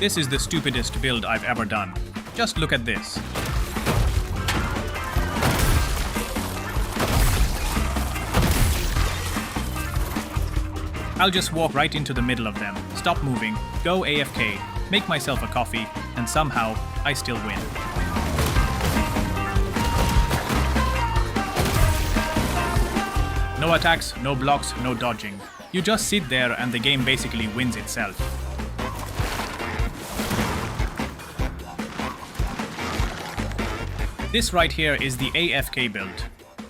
This is the stupidest build I've ever done. Just look at this. I'll just walk right into the middle of them, stop moving, go AFK, make myself a coffee, and somehow I still win. No attacks, no blocks, no dodging. You just sit there and the game basically wins itself. This right here is the AFK build.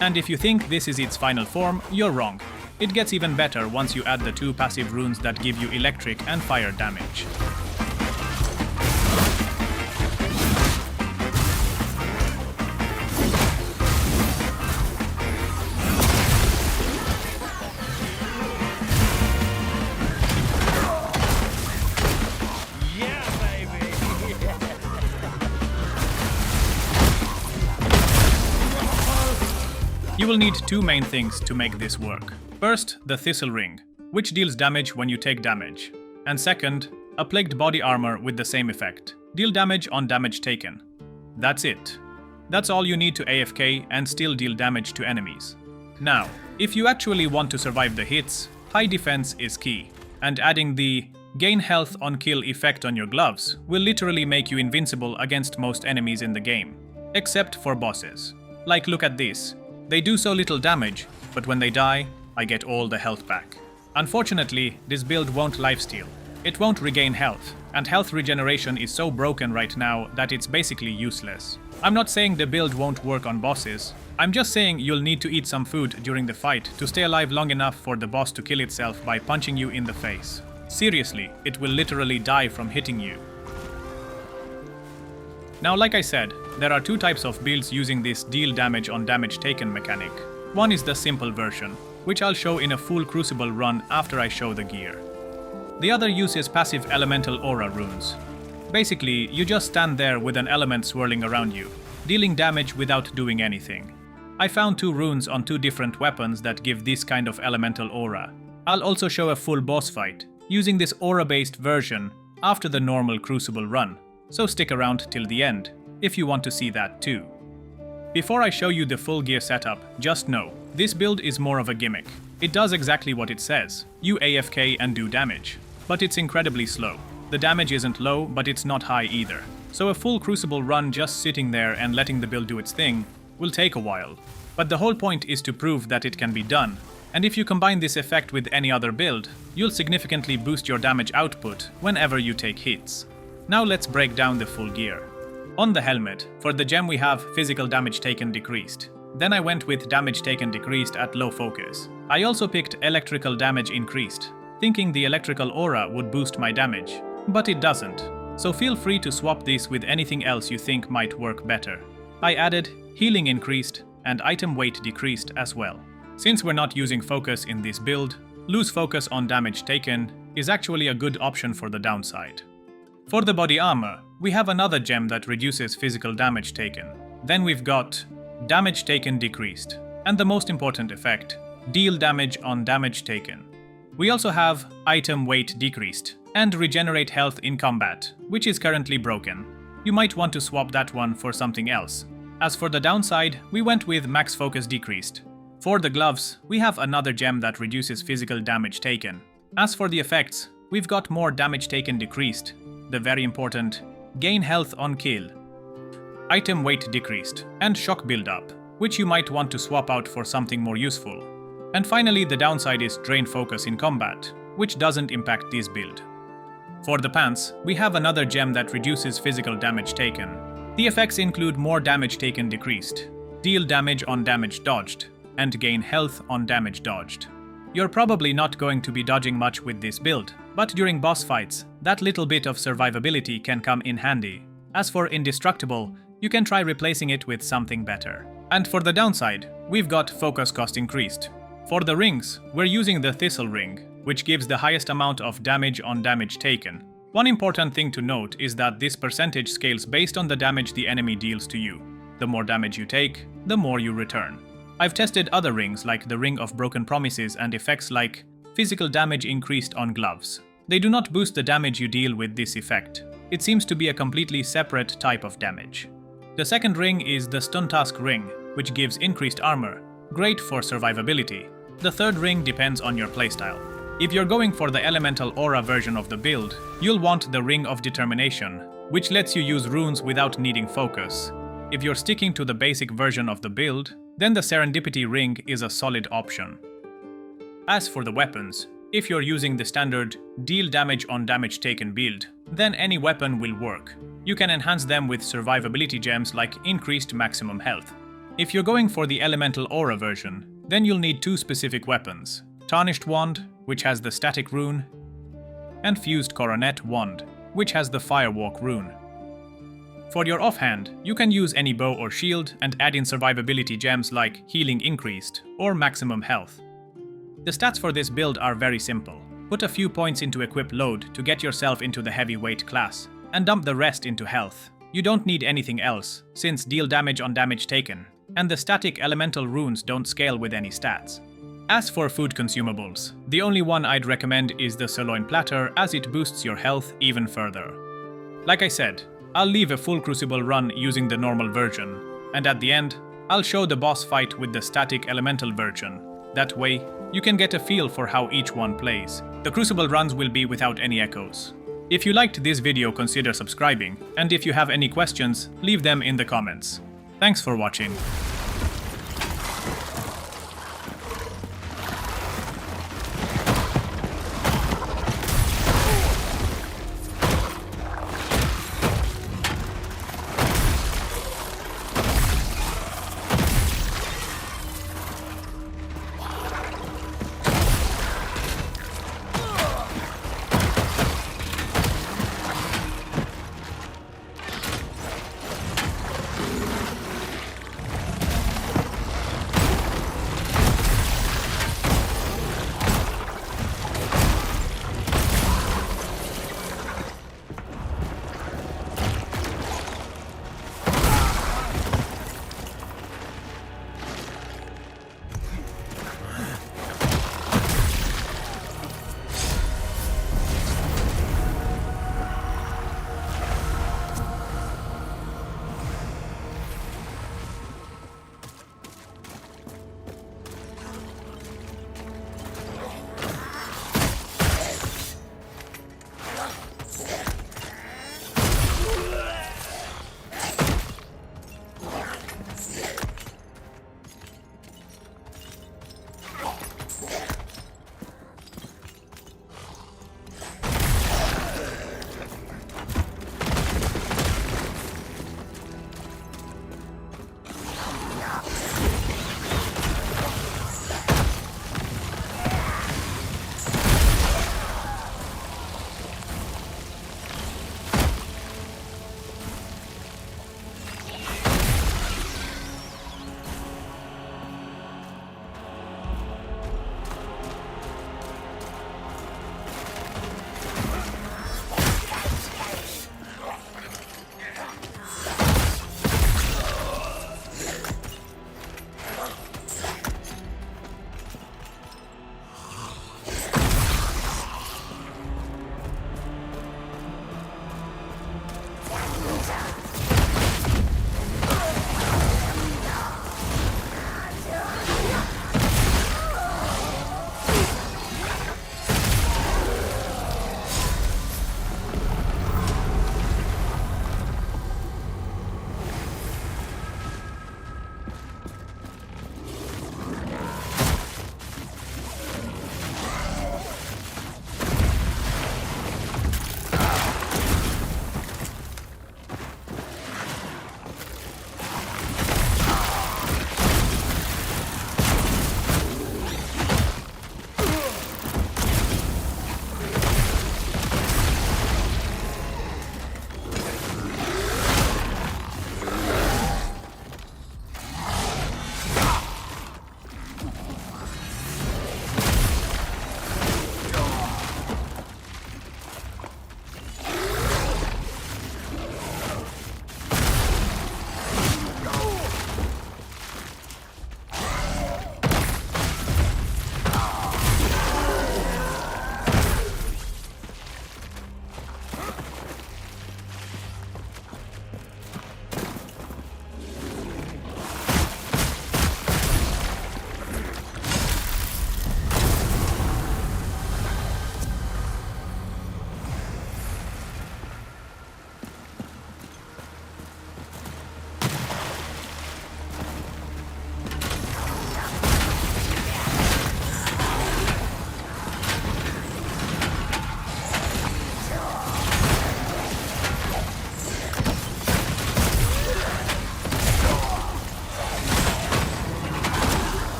And if you think this is its final form, you're wrong. It gets even better once you add the 2 passive runes that give you electric and fire damage. You will need 2 main things to make this work. First, the Thistle Ring, which deals damage when you take damage. And second, a Plagued Body Armor with the same effect. Deal damage on damage taken. That's it. That's all you need to AFK and still deal damage to enemies. Now, if you actually want to survive the hits, high defense is key. And adding the gain health on kill effect on your gloves will literally make you invincible against most enemies in the game. Except for bosses. Like, look at this. They do so little damage, but when they die, I get all the health back. Unfortunately, this build won't lifesteal. It won't regain health, and health regeneration is so broken right now that it's basically useless. I'm not saying the build won't work on bosses. I'm just saying you'll need to eat some food during the fight to stay alive long enough for the boss to kill itself by punching you in the face. Seriously, it will literally die from hitting you. Now, like I said, there are 2 types of builds using this deal damage on damage taken mechanic. One is the simple version, which I'll show in a full Crucible run after I show the gear. The other uses passive elemental aura runes. Basically, you just stand there with an element swirling around you, dealing damage without doing anything. I found 2 runes on 2 different weapons that give this kind of elemental aura. I'll also show a full boss fight, using this aura-based version after the normal Crucible run, so stick around till the end, if you want to see that too. Before I show you the full gear setup, just know, this build is more of a gimmick. It does exactly what it says. You AFK and do damage. But it's incredibly slow. The damage isn't low, but it's not high either. So a full Crucible run just sitting there and letting the build do its thing will take a while. But the whole point is to prove that it can be done. And if you combine this effect with any other build, you'll significantly boost your damage output whenever you take hits. Now let's break down the full gear. On the helmet, for the gem we have physical damage taken decreased. Then I went with damage taken decreased at low focus. I also picked electrical damage increased, thinking the electrical aura would boost my damage, but it doesn't. So feel free to swap this with anything else you think might work better. I added healing increased and item weight decreased as well. Since we're not using focus in this build, lose focus on damage taken is actually a good option for the downside. For the body armor, we have another gem that reduces physical damage taken. Then we've got damage taken decreased, and the most important effect, deal damage on damage taken. We also have item weight decreased, and regenerate health in combat, which is currently broken. You might want to swap that one for something else. As for the downside, we went with max focus decreased. For the gloves, we have another gem that reduces physical damage taken. As for the effects, we've got more damage taken decreased, the very important gain health on kill, item weight decreased, and shock build-up, which you might want to swap out for something more useful. And finally, the downside is drain focus in combat, which doesn't impact this build. For the pants, we have another gem that reduces physical damage taken. The effects include more damage taken decreased, deal damage on damage dodged, and gain health on damage dodged. You're probably not going to be dodging much with this build, but during boss fights, that little bit of survivability can come in handy. As for indestructible, you can try replacing it with something better. And for the downside, we've got focus cost increased. For the rings, we're using the Thistle Ring, which gives the highest amount of damage on damage taken. One important thing to note is that this percentage scales based on the damage the enemy deals to you. The more damage you take, the more you return. I've tested other rings like the Ring of Broken Promises and effects like physical damage increased on gloves. They do not boost the damage you deal with this effect. it seems to be a completely separate type of damage. The second ring is the Stun Task ring, which gives increased armor, great for survivability. The third ring depends on your playstyle. If you're going for the Elemental Aura version of the build, you'll want the Ring of Determination, which lets you use runes without needing focus. If you're sticking to the basic version of the build, then the Serendipity ring is a solid option. As for the weapons, if you're using the standard deal damage on damage taken build, then any weapon will work. You can enhance them with survivability gems like increased maximum health. If you're going for the Elemental Aura version, then you'll need two specific weapons: Tarnished Wand, which has the Static rune, and Fused Coronet Wand, which has the Firewalk rune. For your offhand, you can use any bow or shield and add in survivability gems like Healing Increased or Maximum Health. The stats for this build are very simple. Put a few points into equip load to get yourself into the heavyweight class, and dump the rest into health. You don't need anything else, since deal damage on damage taken, and the static elemental runes don't scale with any stats. As for food consumables, the only one I'd recommend is the Sirloin Platter, as it boosts your health even further. Like I said, I'll leave a full Crucible run using the normal version, and at the end, I'll show the boss fight with the static elemental version. That way, you can get a feel for how each one plays. The Crucible runs will be without any echoes. If you liked this video, consider subscribing, and if you have any questions, leave them in the comments. Thanks for watching.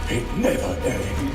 It never ends.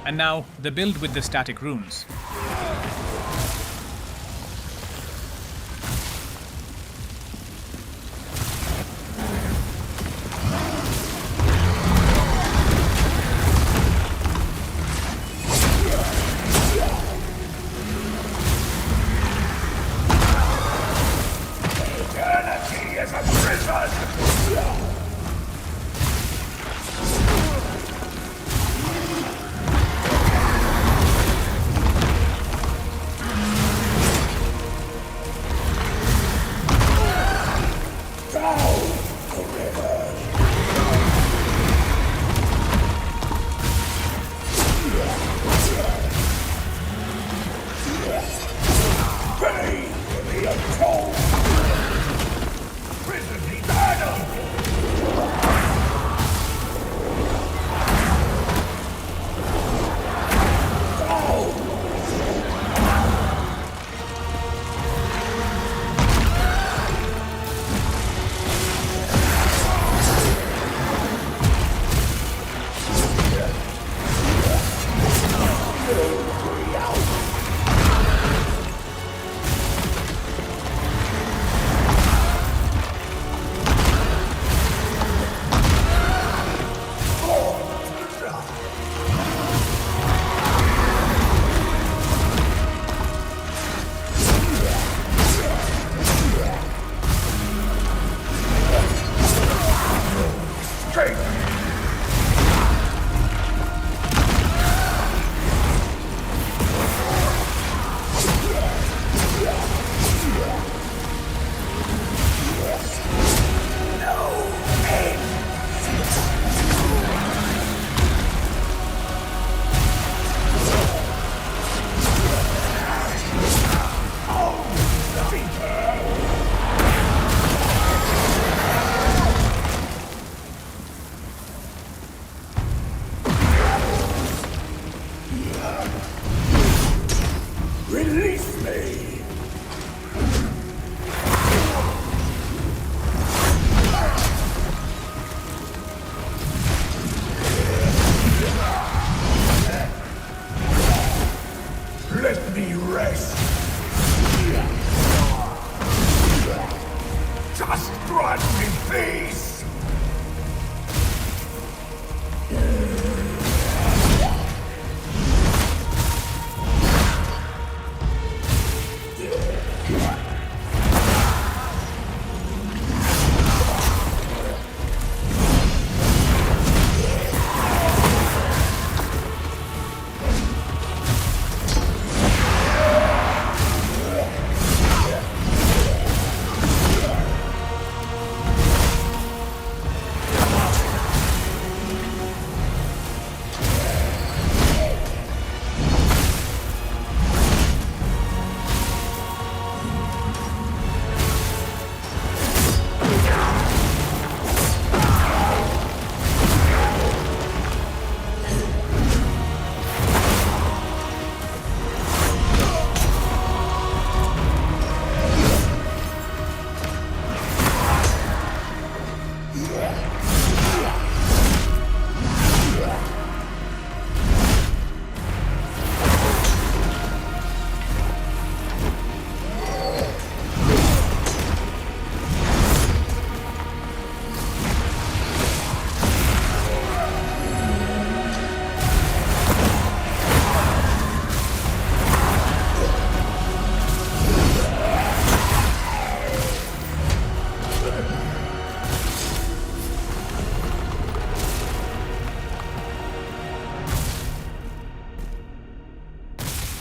And now, the build with the static runes.